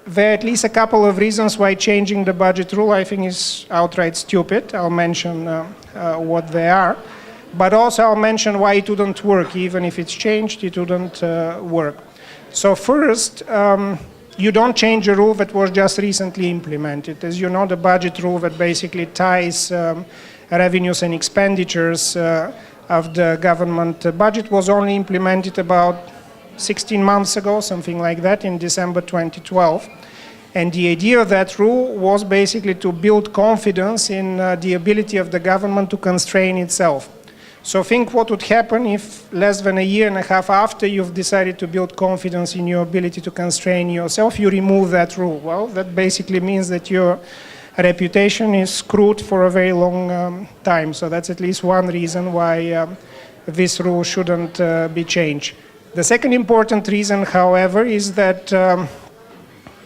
There are at least a couple of reasons why changing the budget rule, I think, is outright stupid. I'll mention what they are. But also I'll mention why it wouldn't work. Even if it's changed, it wouldn't work. So first, you don't change a rule that was just recently implemented. As you know, the budget rule that basically ties revenues and expenditures of the government budget was only implemented about 16 months ago, something like that, in December 2012. And the idea of that rule was basically to build confidence in the ability of the government to constrain itself. So think what would happen if less than a year and a half after you've decided to build confidence in your ability to constrain yourself, you remove that rule. Well, that basically means that your reputation is screwed for a very long time. So that's at least one reason why this rule shouldn't be changed. The second important reason, however, is that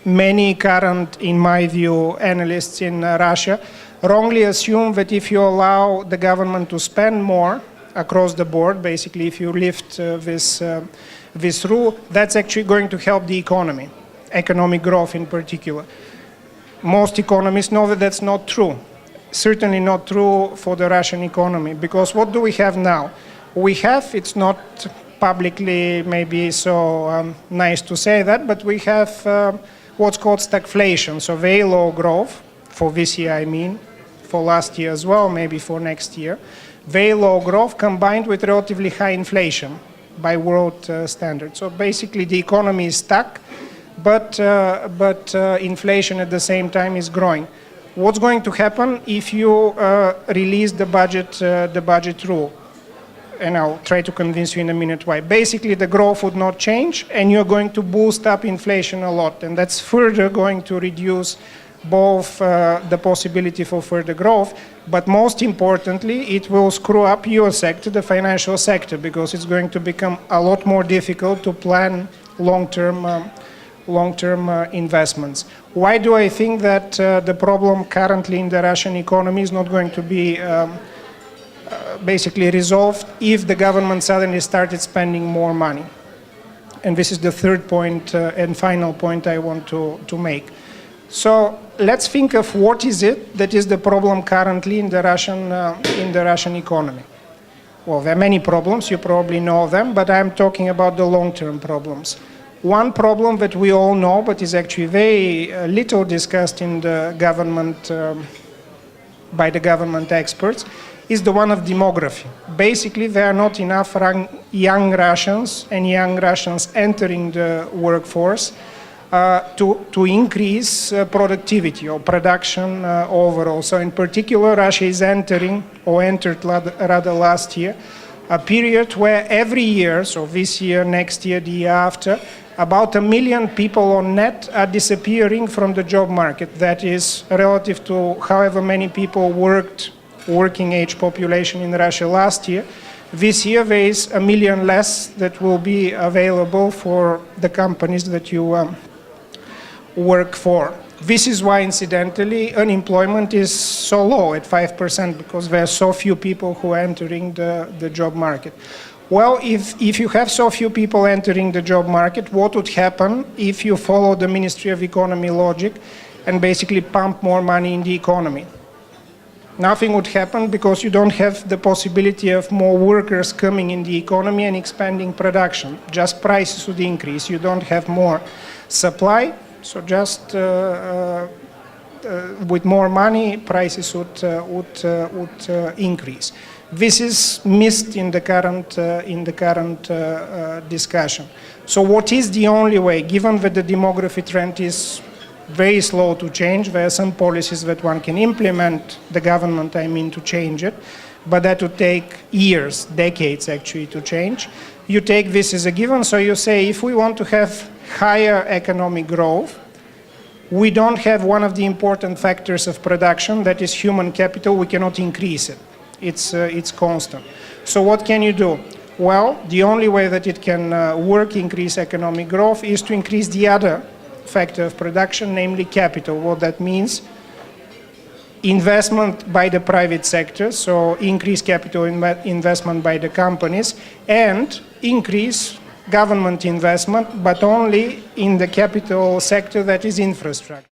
many current, in my view, analysts in Russia wrongly assume that if you allow the government to spend more across the board, basically if you lift this rule, that's actually going to help the economy, economic growth in particular. Most economists know that that's not true. Certainly not true for the Russian economy, because what do we have now? We have, it's not publicly maybe so nice to say that, but we have what's called stagflation, so very low growth, for this year I mean, for last year as well, maybe for next year. Very low growth combined with relatively high inflation by world standards. So basically the economy is stuck, but inflation at the same time is growing. What's going to happen if you release the budget rule? And I'll try to convince you in a minute why. Basically, the growth would not change, and you're going to boost up inflation a lot, and that's further going to reduce both the possibility for further growth, but most importantly, it will screw up your sector, the financial sector, because it's going to become a lot more difficult to plan long-term investments. Why do I think that the problem currently in the Russian economy is not going to be basically resolved if the government suddenly started spending more money? And this is the third point and final point I want to make. So let's think of what is it that is the problem currently in the Russian economy. Well, there are many problems, you probably know them, but I'm talking about the long-term problems. One problem that we all know, but is actually very little discussed in the government, by the government experts, is the one of demography. Basically, there are not enough young Russians and young Russians entering the workforce to increase productivity or production overall. So in particular, Russia is entering, or entered rather last year, a period where every year, so this year, next year, the year after, about 1 million people on net are disappearing from the job market. That is relative to however many people working age population in Russia last year. This year there is 1 million less that will be available for the companies that you work for. This is why, incidentally, unemployment is so low at 5%, because there are so few people who are entering the job market. Well, if you have so few people entering the job market, what would happen if you follow the Ministry of Economy logic and basically pump more money in the economy? Nothing would happen, because you don't have the possibility of more workers coming in the economy and expanding production. Just prices would increase. You don't have more supply, so just with more money, prices would increase. This is missed in the current discussion. So what is the only way, given that the demography trend is very slow to change? There are some policies that one can implement, the government I mean, to change it, but that would take years, decades actually to change. You take this as a given, so you say if we want to have higher economic growth, we don't have one of the important factors of production, that is human capital, we cannot increase it. It's constant. So what can you do? Well, the only way that it can increase economic growth, is to increase the other factor of production, namely capital. What that means, investment by the private sector, so increase capital investment by the companies, and increase government investment, but only in the capital sector that is infrastructure.